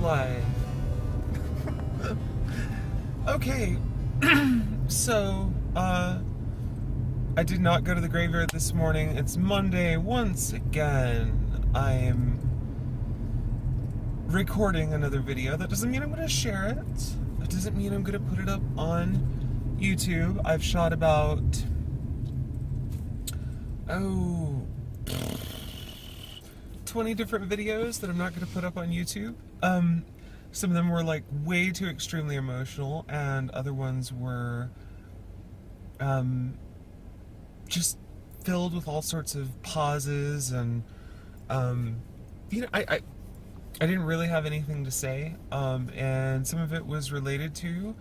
July. Okay, so, I did not go to the graveyard this morning. It's Monday once again. I am recording another video. That doesn't mean I'm going to share it. That doesn't mean I'm going to put it up on YouTube. I've shot about, 20 different videos that I'm not going to put up on YouTube. Some of them were like way too extremely emotional, and other ones were just filled with all sorts of pauses and I didn't really have anything to say, and some of it was related to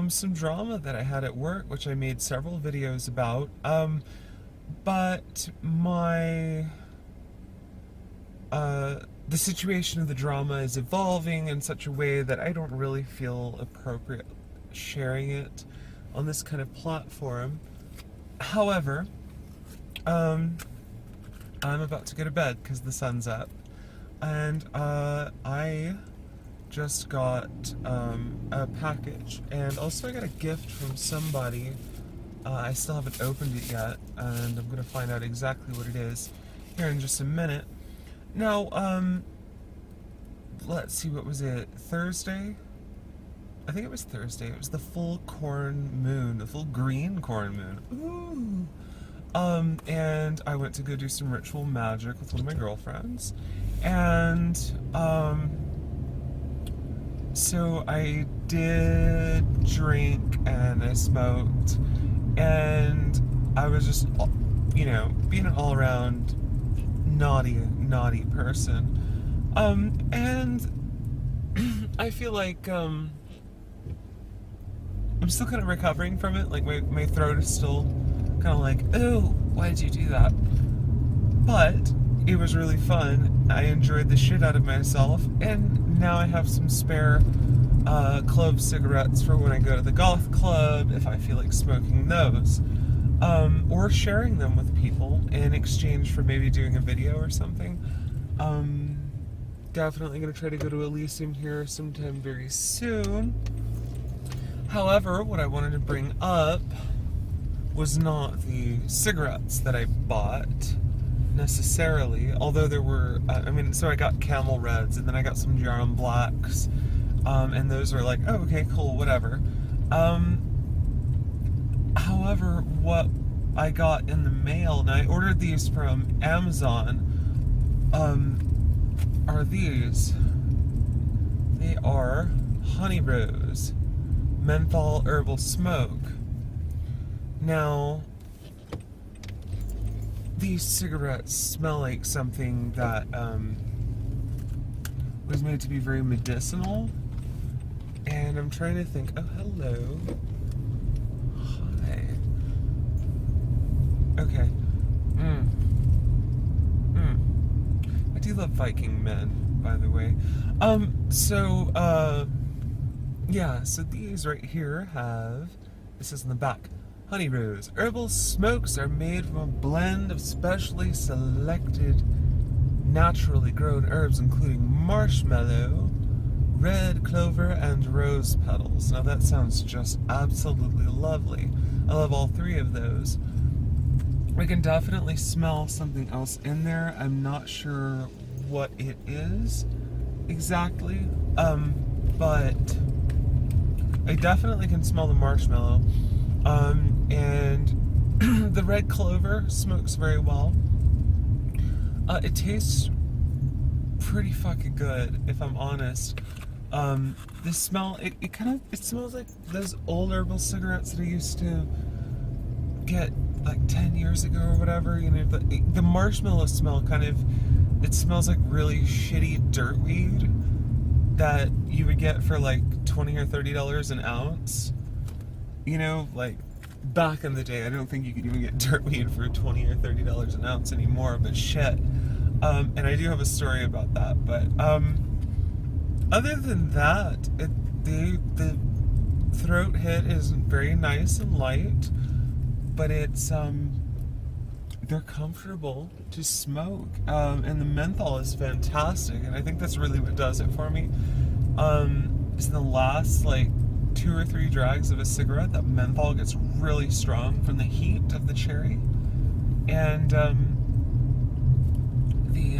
some drama that I had at work, which I made several videos about, but the situation of the drama is evolving in such a way that I don't really feel appropriate sharing it on this kind of platform. However, I'm about to go to bed because the sun's up, and I just got a package, and also I got a gift from somebody. I still haven't opened it yet, and I'm going to find out exactly what it is here in just a minute. Now, let's see, what was it? Thursday? I think it was Thursday. It was the full corn moon, the full green corn moon. Ooh. And I went to go do some ritual magic with one of my girlfriends. And, so I did drink and I smoked, and I was just, being an all-around naughty person. And I feel like, I'm still kind of recovering from it. Like, my throat is still kind of like, oh, why did you do that? But it was really fun. I enjoyed the shit out of myself, and now I have some spare clove cigarettes for when I go to the goth club, if I feel like smoking those. Or sharing them with people in exchange for maybe doing a video or something. Definitely going to try to go to Elysium here sometime very soon. However, what I wanted to bring up was not the cigarettes that I bought necessarily, although there were, so I got Camel Reds, and then I got some Jarum Blacks, and those are like, oh, okay, cool, whatever. However, what I got in the mail, and I ordered these from Amazon, are these. They are Honey Rose Menthol Herbal Smoke. Now, these cigarettes smell like something that was made to be very medicinal, and I'm trying to think. Oh, hello. Hi. Okay. I do love Viking men, by the way. So these right here have, this is in the back, Honey Rose. Herbal smokes are made from a blend of specially selected, naturally grown herbs, including marshmallow, red clover, and rose petals. Now that sounds just absolutely lovely. I love all three of those. We can definitely smell something else in there. I'm not sure what it is exactly, but I definitely can smell the marshmallow. And the red clover smokes very well. It tastes pretty fucking good, if I'm honest. The smell, it smells like those old herbal cigarettes that I used to get like 10 years ago or whatever. The marshmallow smell it smells like really shitty dirt weed that you would get for like $20 or $30 an ounce. Like back in the day, I don't think you could even get dirt weed for $20 or $30 an ounce anymore, but shit. And I do have a story about that, but other than that, the throat hit is very nice and light, but it's they're comfortable to smoke, and the menthol is fantastic, and I think that's really what does it for me. Is in the last like 2 or 3 drags of a cigarette, that menthol gets really strong from the heat of the cherry, and the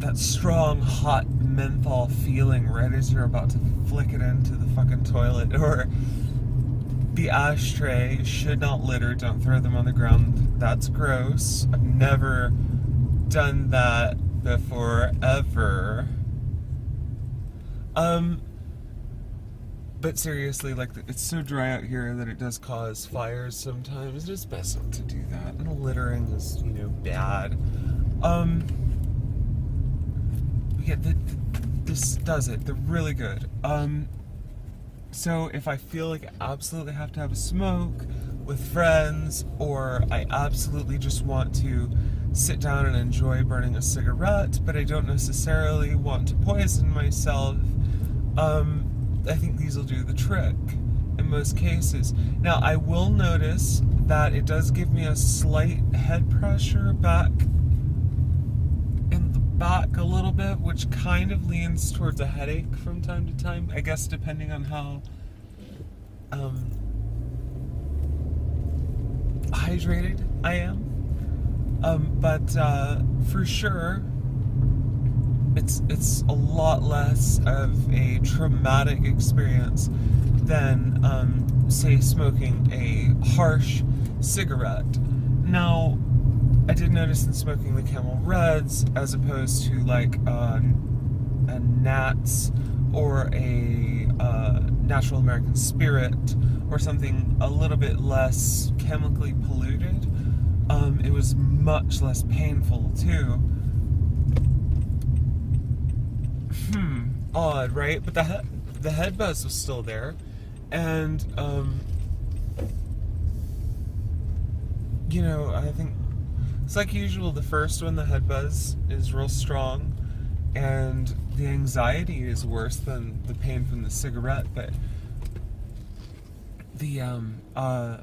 that strong hot menthol feeling right as you're about to flick it into the fucking toilet or the ashtray. Should not litter, don't throw them on the ground. That's gross. I've never done that before, ever. But seriously, like, it's so dry out here that it does cause fires sometimes. It's best not to do that. And littering is, bad. Yeah, this does it. They're really good. So if I feel like I absolutely have to have a smoke with friends, or I absolutely just want to sit down and enjoy burning a cigarette, but I don't necessarily want to poison myself, I think these will do the trick in most cases. Now, I will notice that it does give me a slight head pressure back in the back a little bit, which kind of leans towards a headache from time to time, I guess, depending on how hydrated I am. But for sure, it's a lot less of a traumatic experience than, say, smoking a harsh cigarette. Now, I did notice in smoking the Camel Reds, as opposed to like a Nats or a Natural American Spirit or something a little bit less chemically polluted, it was much less painful too. Odd, right? But the head buzz was still there, and I think it's like usual. The first one, the head buzz, is real strong, and the anxiety is worse than the pain from the cigarette. But the I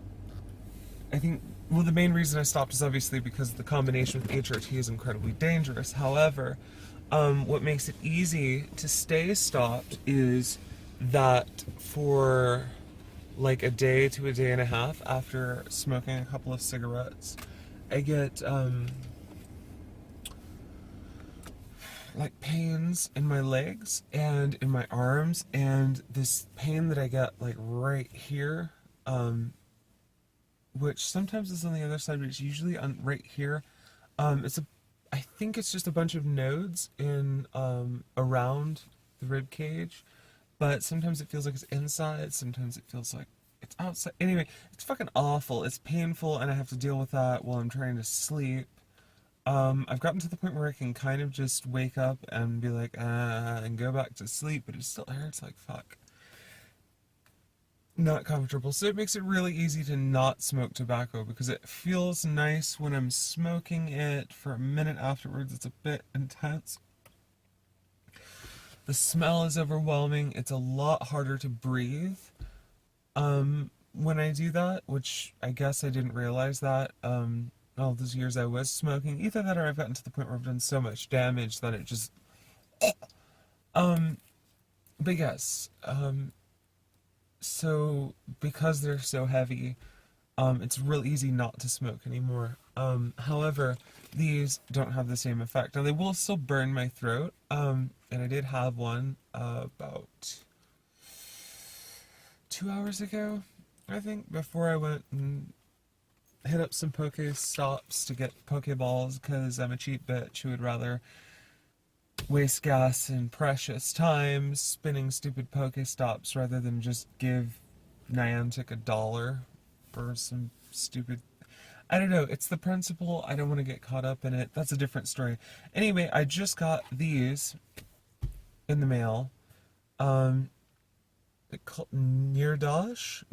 think, well, the main reason I stopped is obviously because the combination with HRT is incredibly dangerous. However, what makes it easy to stay stopped is that for like a day to a day and a half after smoking a couple of cigarettes, I get like pains in my legs and in my arms, and this pain that I get like right here, which sometimes is on the other side, but it's usually on right here. I think it's just a bunch of nodes in around the rib cage, but sometimes it feels like it's inside, sometimes it feels like it's outside. Anyway, it's fucking awful. It's painful, and I have to deal with that while I'm trying to sleep. I've gotten to the point where I can kind of just wake up and be like, and go back to sleep, but it still hurts like fuck. Not comfortable. So it makes it really easy to not smoke tobacco, because it feels nice when I'm smoking it. For a minute afterwards, it's a bit intense. The smell is overwhelming. It's a lot harder to breathe when I do that, which I guess I didn't realize that all those years I was smoking. Either that, or I've gotten to the point where I've done so much damage that it just but yes, so because they're so heavy, it's real easy not to smoke anymore. However, these don't have the same effect. Now, they will still burn my throat, and I did have one about 2 hours ago, I think, before I went and hit up some Poke Stops to get Pokeballs, because I'm a cheap bitch who would rather waste gas and precious time spinning stupid Pokestops rather than just give Niantic $1 for some stupid... I don't know, it's the principle. I don't want to get caught up in it. That's a different story. Anyway, I just got these in the mail. Nirdosh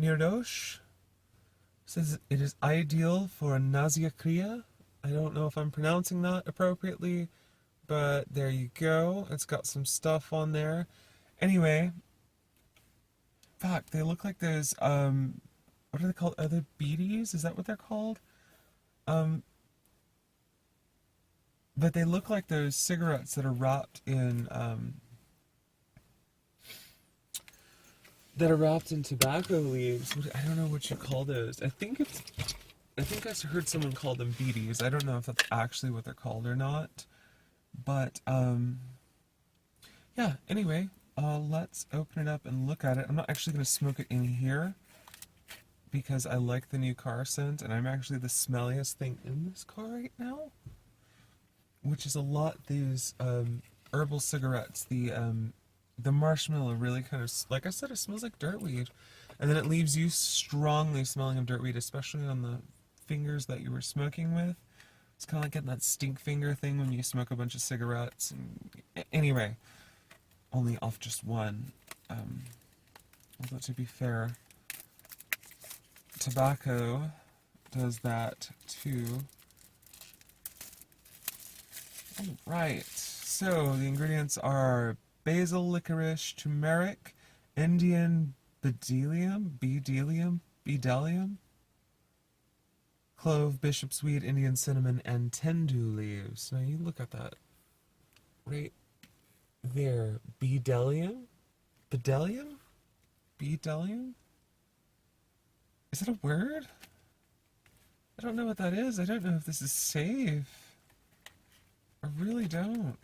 says it is ideal for nausea cria. I don't know if I'm pronouncing that appropriately, but there you go. It's got some stuff on there. Anyway, fuck, they look like those what are they called? Are they beaties? Is that what they're called? Um, but they look like those cigarettes that are wrapped in tobacco leaves. I don't know what you call those. I think I heard someone call them beaties. I don't know if that's actually what they're called or not. But yeah. Anyway, let's open it up and look at it. I'm not actually gonna smoke it in here because I like the new car scent, and I'm actually the smelliest thing in this car right now, which is a lot these herbal cigarettes. The marshmallow really kind of, like I said, it smells like dirt weed, and then it leaves you strongly smelling of dirt weed, especially on the fingers that you were smoking with. It's kind of like getting that stink finger thing when you smoke a bunch of cigarettes. And anyway, only off just one. Although to be fair, tobacco does that too. Alright, so the ingredients are basil, licorice, turmeric, Indian bedelium, clove, bishop's weed, Indian cinnamon, and tendu leaves. Now you look at that right there. Bedelium? Bedelium? Bedelium? Is that a word? I don't know what that is. I don't know if this is safe. I really don't.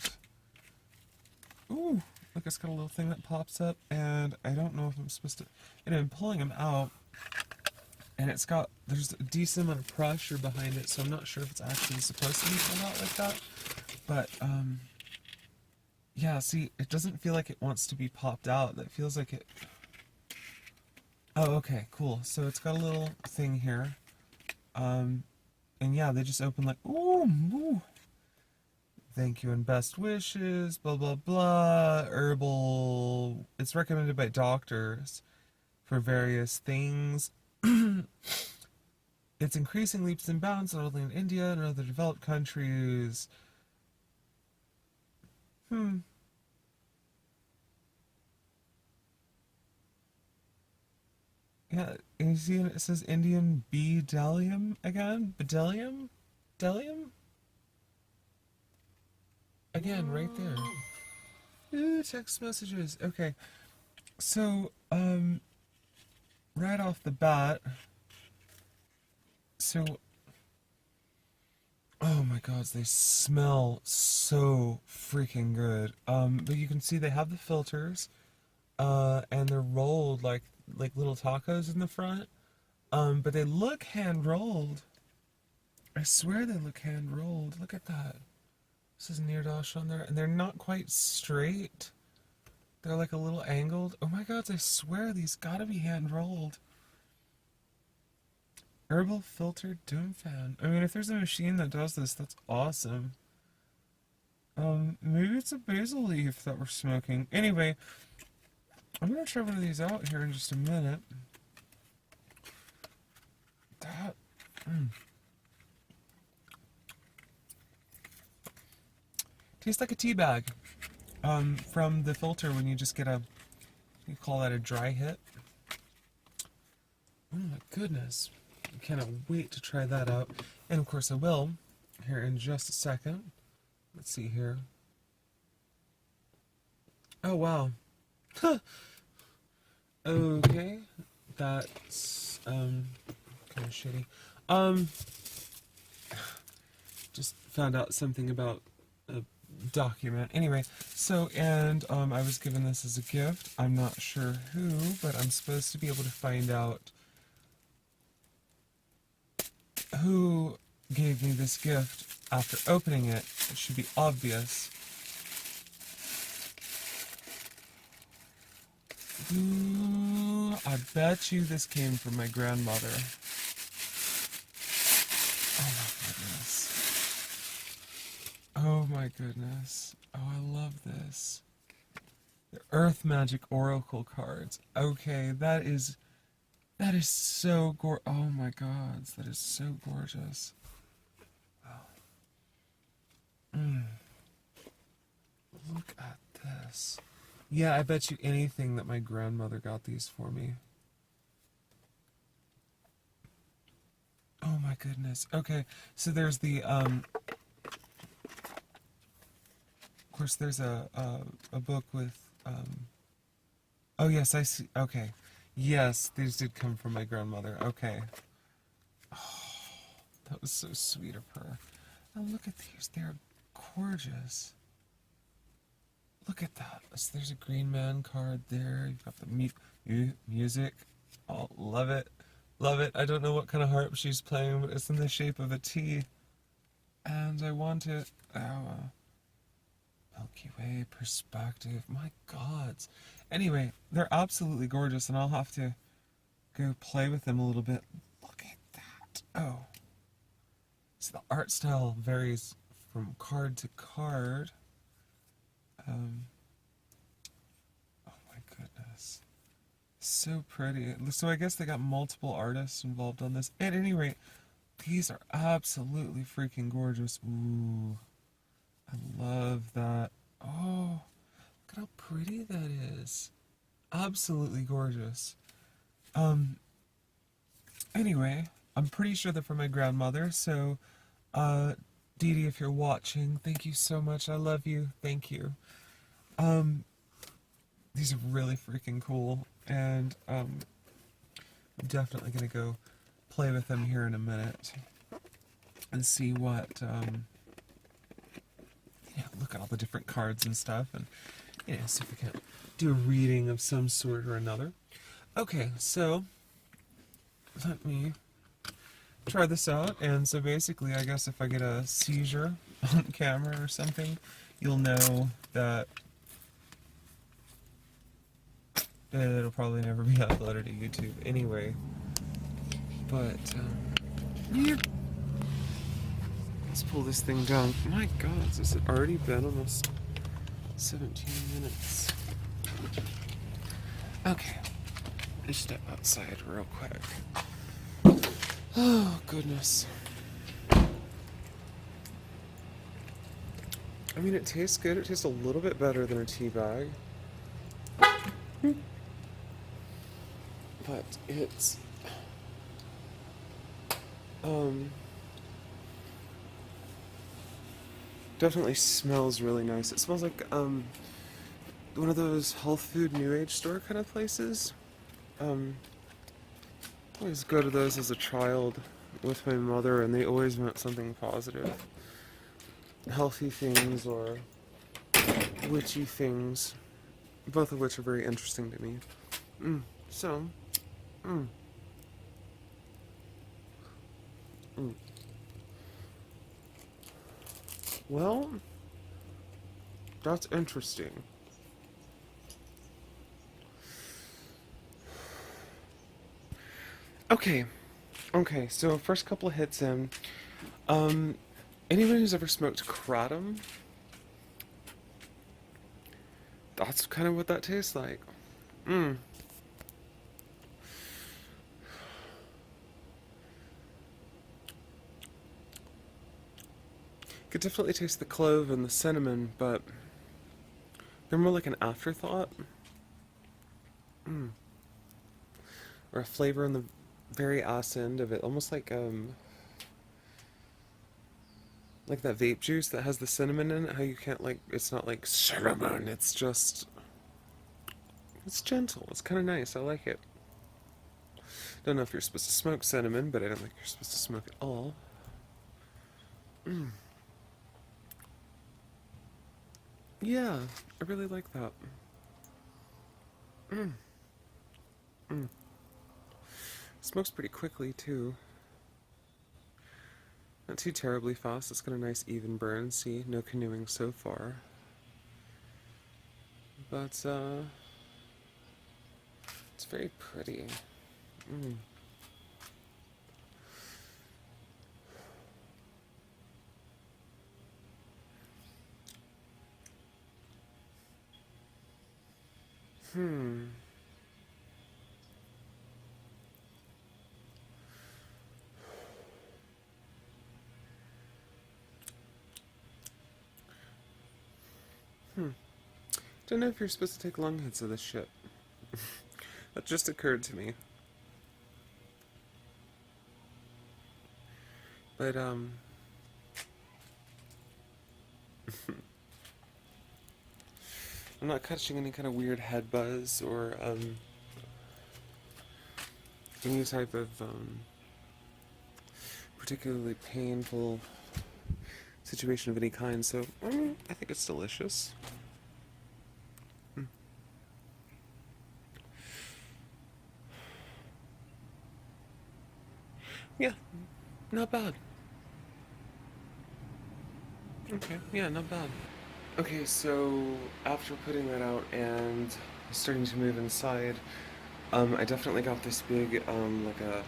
Ooh, look, it's got a little thing that pops up, and I don't know if I'm supposed to... I'm pulling them out, and there's a decent amount of pressure behind it, so I'm not sure if it's actually supposed to be pulled out like that. But, yeah, see, it doesn't feel like it wants to be popped out. That feels like it... Oh, okay, cool. So it's got a little thing here. And yeah, they just open like, ooh. Thank you and best wishes, blah, blah, blah. Herbal. It's recommended by doctors for various things. It's increasing leaps and bounds, not only in India and other developed countries. Yeah, and you see it says Indian bedelium again? Bedelium? Delium? Again, right there. Ooh, text messages. Okay. So, right off the bat, oh my god, they smell so freaking good. But you can see they have the filters, and they're rolled like little tacos in the front. But they look hand rolled. I swear they look hand rolled. Look at that. This is Nirdash on there, and they're not quite straight. They're like a little angled. Oh my god, I swear these gotta be hand rolled. Herbal filtered doom fan. I mean, if there's a machine that does this, that's awesome. Maybe it's a basil leaf that we're smoking. Anyway, I'm gonna try one of these out here in just a minute. That, tastes like a tea bag. From the filter when you just get you call that a dry hit. Oh my goodness. I cannot wait to try that out. And of course I will, here in just a second. Let's see here. Oh wow. Okay. That's kind of shitty. Just found out something about a document. Anyway, so, and I was given this as a gift. I'm not sure who, but I'm supposed to be able to find out who gave me this gift after opening it. It should be obvious. Ooh, I bet you this came from my grandmother. Oh my goodness. Oh my goodness. Oh, I love this. The Earth Magic Oracle cards. Okay, that is so oh my god, that is so gorgeous. Look at this. Yeah, I bet you anything that my grandmother got these for me. goodness. Okay, so there's the of course there's a book with oh yes, I see. Okay. Yes, these did come from my grandmother. Okay. That was so sweet of her. Now look at these. They're gorgeous. Look at that. So there's a Green Man card there. You've got the music. Oh, love it. Love it. I don't know what kind of harp she's playing, but it's in the shape of a T. And I want it. Oh, Milky Way perspective. My gods. Anyway, they're absolutely gorgeous, and I'll have to go play with them a little bit. Look at that. Oh. So the art style varies from card to card. Oh my goodness. So pretty. So I guess they got multiple artists involved on this. At any rate, these are absolutely freaking gorgeous. Ooh. I love that. Oh, look at how pretty that is. Absolutely gorgeous. Anyway, I'm pretty sure they're from my grandmother, so, Dee Dee, if you're watching, thank you so much. I love you. Thank you. These are really freaking cool, and, I'm definitely gonna go play with them here in a minute and see what, yeah, look at all the different cards and stuff, and, yeah, see if we can do a reading of some sort or another. Okay, so let me try this out. And so basically, I guess if I get a seizure on camera or something, you'll know that it'll probably never be uploaded to YouTube anyway. But, yeah. Let's pull this thing down. My god, has it already been almost 17 minutes? Okay. Just step outside real quick. Oh, goodness. I mean, it tastes good. It tastes a little bit better than a tea bag. But it's... definitely smells really nice. It smells like, one of those health food new age store kind of places. I always go to those as a child with my mother, and they always meant something positive. Healthy things or witchy things, both of which are very interesting to me. Well, that's interesting. Okay, so first couple of hits in. Anyone who's ever smoked kratom, that's kind of what that tastes like. Could definitely taste the clove and the cinnamon, but they're more like an afterthought. Or a flavor in the very ass end of it, almost like that vape juice that has the cinnamon in it. How you can't, like, it's not like cinnamon, it's just, it's gentle. It's kind of nice. I like it. Don't know if you're supposed to smoke cinnamon, but I don't think you're supposed to smoke it all. Yeah, I really like that. Smokes pretty quickly, too. Not too terribly fast. It's got a nice even burn. See, no canoeing so far. But, it's very pretty. Don't know if you're supposed to take long hits of this shit. That just occurred to me. But, I'm not catching any kind of weird head buzz or, any type of, particularly painful situation of any kind, so, I think it's delicious. Yeah, not bad. Okay, yeah, not bad. Okay, so after putting that out and starting to move inside, I definitely got this big, like a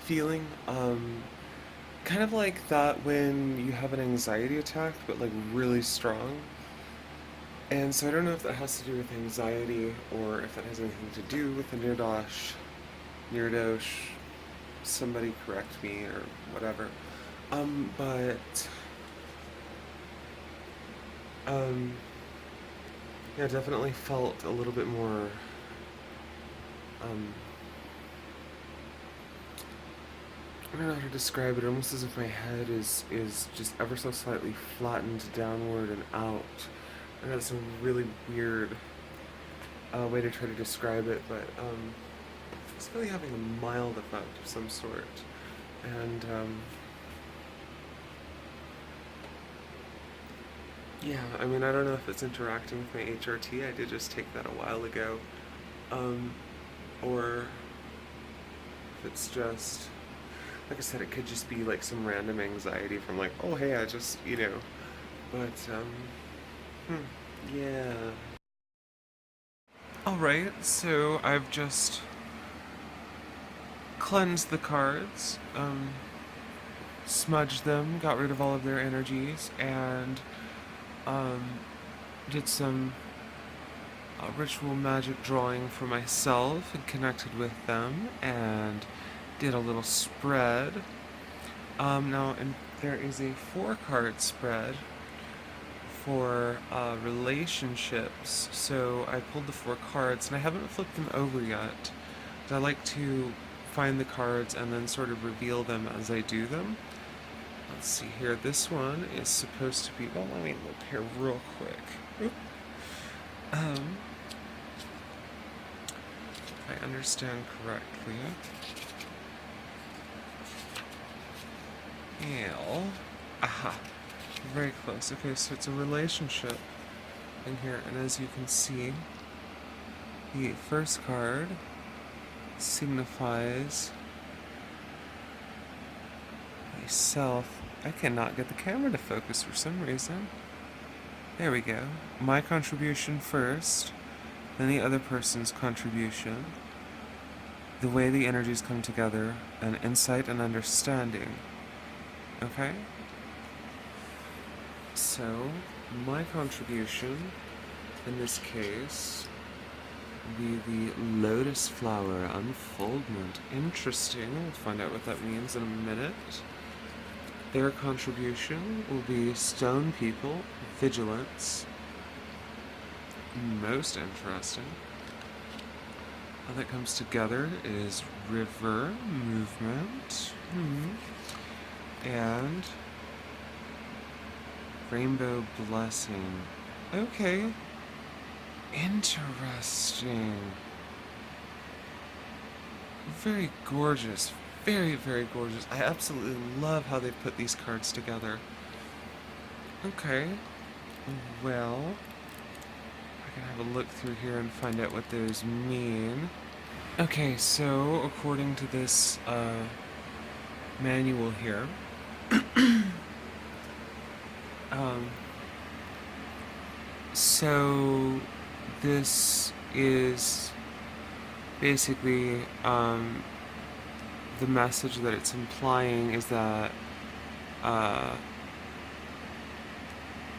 feeling, kind of like that when you have an anxiety attack, but like really strong. And so I don't know if that has to do with anxiety or if that has anything to do with the near dosh, somebody correct me or whatever. But um, yeah, definitely felt a little bit more um, I don't know how to describe it. Almost as if my head is just ever so slightly flattened downward and out. I know that's a really weird way to try to describe it, but it's really having a mild effect of some sort. And yeah, I mean, I don't know if it's interacting with my HRT. I did just take that a while ago, um, or if it's just like I said, it could just be like some random anxiety from like, oh hey, I just, but yeah. All right, so I've just cleansed the cards, smudged them, got rid of all of their energies, and um, did some ritual magic drawing for myself and connected with them, and did a little spread. Now, and there is a 4-card spread for relationships. So I pulled the 4 cards, and I haven't flipped them over yet. But I like to find the cards and then sort of reveal them as I do them. Let's see here. This one is supposed to be. Well, let me look here real quick. Oop. If I understand correctly. Aha. Very close. Okay, so it's a relationship in here, and as you can see, the first card signifies myself. I cannot get the camera to focus for some reason. There we go. My contribution first, then the other person's contribution, the way the energies come together, and insight and understanding. Okay? So, my contribution, in this case, would be the lotus flower unfoldment. Interesting. We'll find out what that means in a minute. Their contribution will be stone people, vigilance. Most interesting. How that comes together is river, movement, and rainbow blessing. Okay. Interesting. Very gorgeous. Very, very gorgeous. I absolutely love how they've put these cards together. Okay. Well, I can have a look through here and find out what those mean. Okay, so according to this manual here, so this is basically the message that it's implying is that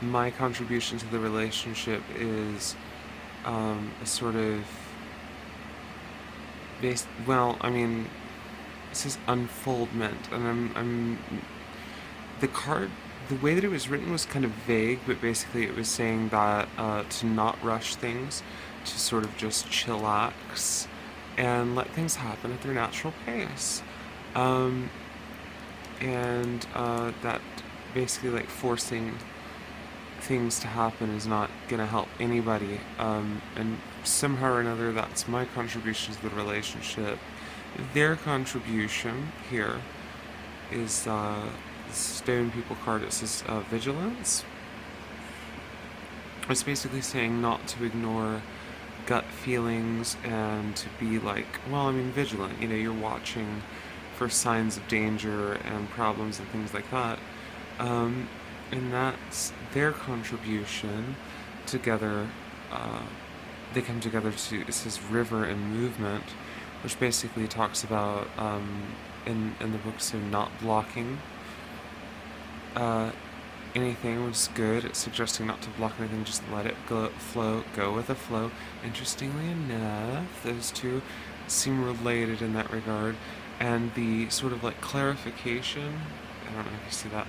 my contribution to the relationship is a sort of based. Well, I mean, it says unfoldment, and I'm the card. The way that it was written was kind of vague, but basically it was saying that to not rush things, to sort of just chillax and let things happen at their natural pace. and that basically like forcing things to happen is not gonna help anybody. And somehow or another, that's my contribution to the relationship. Their contribution here is the stone people card. It says vigilance. It's basically saying not to ignore gut feelings and to be like, well, I mean, vigilant. You know, you're watching for signs of danger and problems and things like that. Um, and that's their contribution together. They come together to, it says river and movement, which basically talks about, in the book, so not blocking uh, anything, which is good. It's suggesting not to block anything, just let it go with the flow. Interestingly enough, those two seem related in that regard. And the sort of like clarification, I don't know if you see that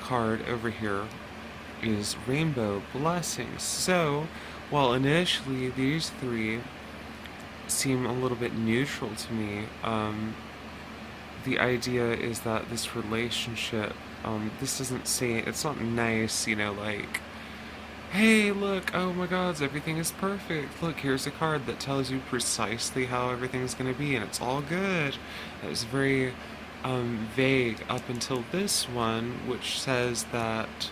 card over here, is rainbow blessings. So, while initially these three seem a little bit neutral to me, the idea is that this relationship, this doesn't say, it's not nice, you know, like, hey, look, oh my god, everything is perfect. Look, here's a card that tells you precisely how everything's going to be, and it's all good. It was very vague up until this one, which says that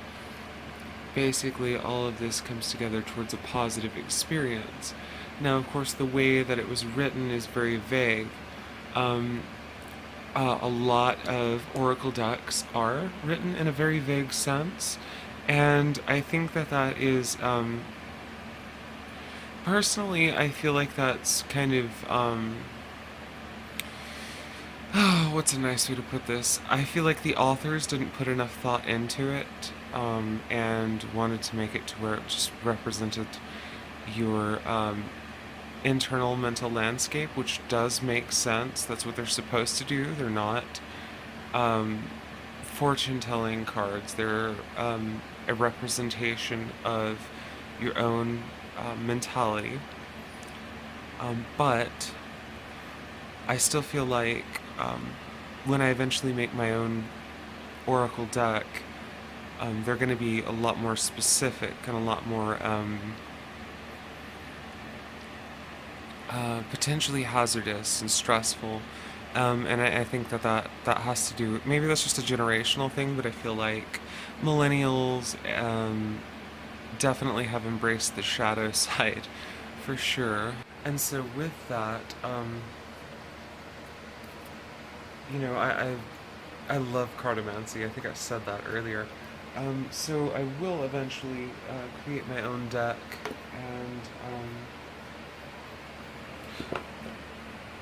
basically all of this comes together towards a positive experience. Now, of course, the way that it was written is very vague. A lot of oracle decks are written in a very vague sense, and I think that that is, personally, I feel like that's kind of, what's a nice way to put this? I feel like the authors didn't put enough thought into it, and wanted to make it to where it just represented your, internal mental landscape, which does make sense. That's what they're supposed to do. They're not fortune telling cards, they're a representation of your own mentality. But I still feel like when I eventually make my own oracle deck, they're going to be a lot more specific and a lot more potentially hazardous and stressful. And I think that, that has to do, maybe that's just a generational thing, but I feel like millennials definitely have embraced the shadow side for sure. And so with that, you know, I love cartomancy. I think I said that earlier. So I will eventually create my own deck, and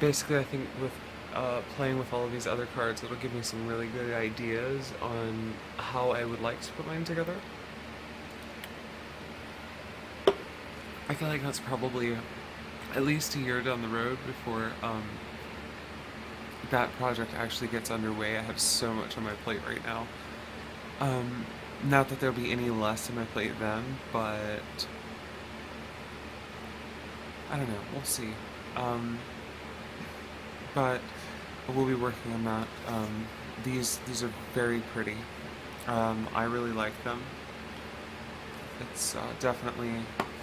basically I think with playing with all of these other cards, it'll give me some really good ideas on how I would like to put mine together. I feel like that's probably at least a year down the road before that project actually gets underway. I have so much on my plate right now. Not that there'll be any less on my plate then, but I don't know, we'll see. But we'll be working on that. These are very pretty. I really like them. It's definitely,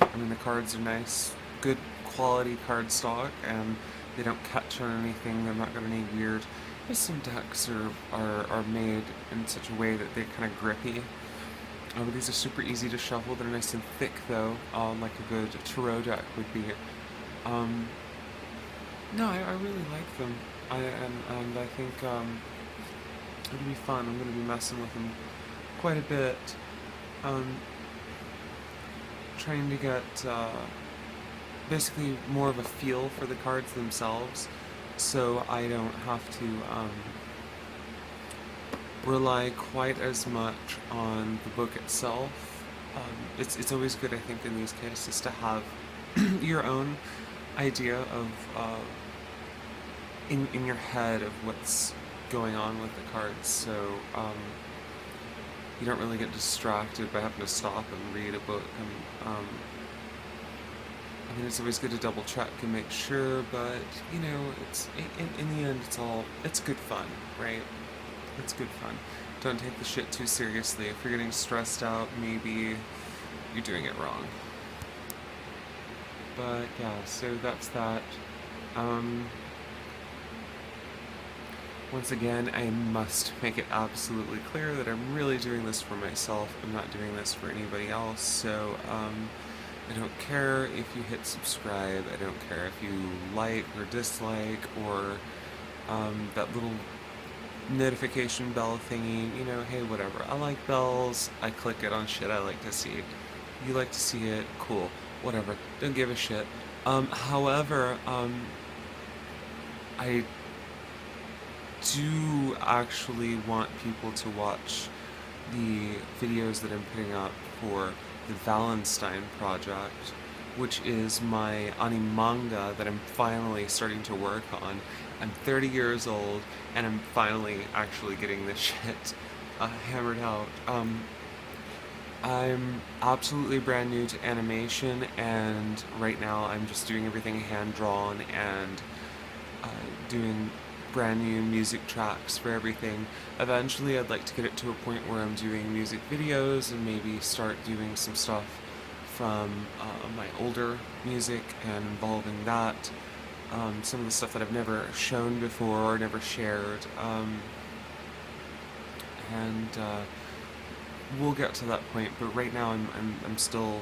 I mean, the cards are nice, good quality cardstock, and they don't catch on anything. They're not going to need weird. Some decks are made in such a way that they're kind of grippy. But these are super easy to shuffle. They're nice and thick, though, like a good tarot deck would be. No, I really like them. And I think it'll be fun. I'm going to be messing with them quite a bit. Trying to get basically more of a feel for the cards themselves, so I don't have to rely quite as much on the book itself. It's always good, I think, in these cases to have your own idea of in your head of what's going on with the cards, so you don't really get distracted by having to stop and read a book. And I mean, it's always good to double check and make sure, but you know, it's in the end, it's good fun, right? It's good fun. Don't take the shit too seriously. If you're getting stressed out, maybe you're doing it wrong. But yeah, so that's that. Um, Once again, I must make it absolutely clear that I'm really doing this for myself. I'm not doing this for anybody else. So I don't care if you hit subscribe. I don't care if you like or dislike or that little notification bell thingy. You know, hey, whatever. I like bells. I click it on shit I like to see. You like to see it, cool. Whatever. Don't give a shit. However, I do actually want people to watch the videos that I'm putting up for the Wallenstein project, which is my animanga that I'm finally starting to work on. I'm 30 years old and I'm finally actually getting this shit hammered out. I'm absolutely brand new to animation, and right now I'm just doing everything hand drawn and doing brand new music tracks for everything. Eventually, I'd like to get it to a point where I'm doing music videos and maybe start doing some stuff from my older music and involving that. Some of the stuff that I've never shown before or never shared. And we'll get to that point, but right now I'm still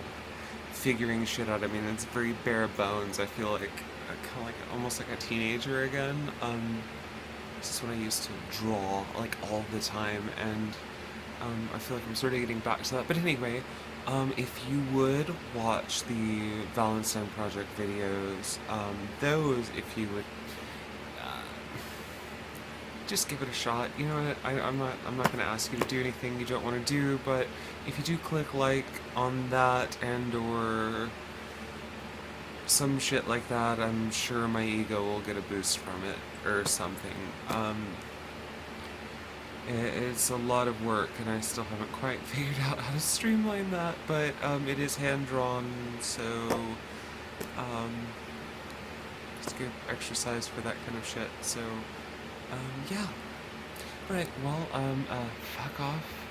figuring shit out. I mean, it's very bare bones. I feel like kind of like almost like a teenager again. This is when I used to draw like all the time, and I feel like I'm sort of getting back to that. But anyway, if you would watch the Wallenstein Project videos, those, if you would just give it a shot. You know what? I'm not going to ask you to do anything you don't want to do, but if you do click like on that and or some shit like that, I'm sure my ego will get a boost from it or something. It's a lot of work, and I still haven't quite figured out how to streamline that, but it is hand drawn, so it's good exercise for that kind of shit. So yeah. Right. Well, fuck off.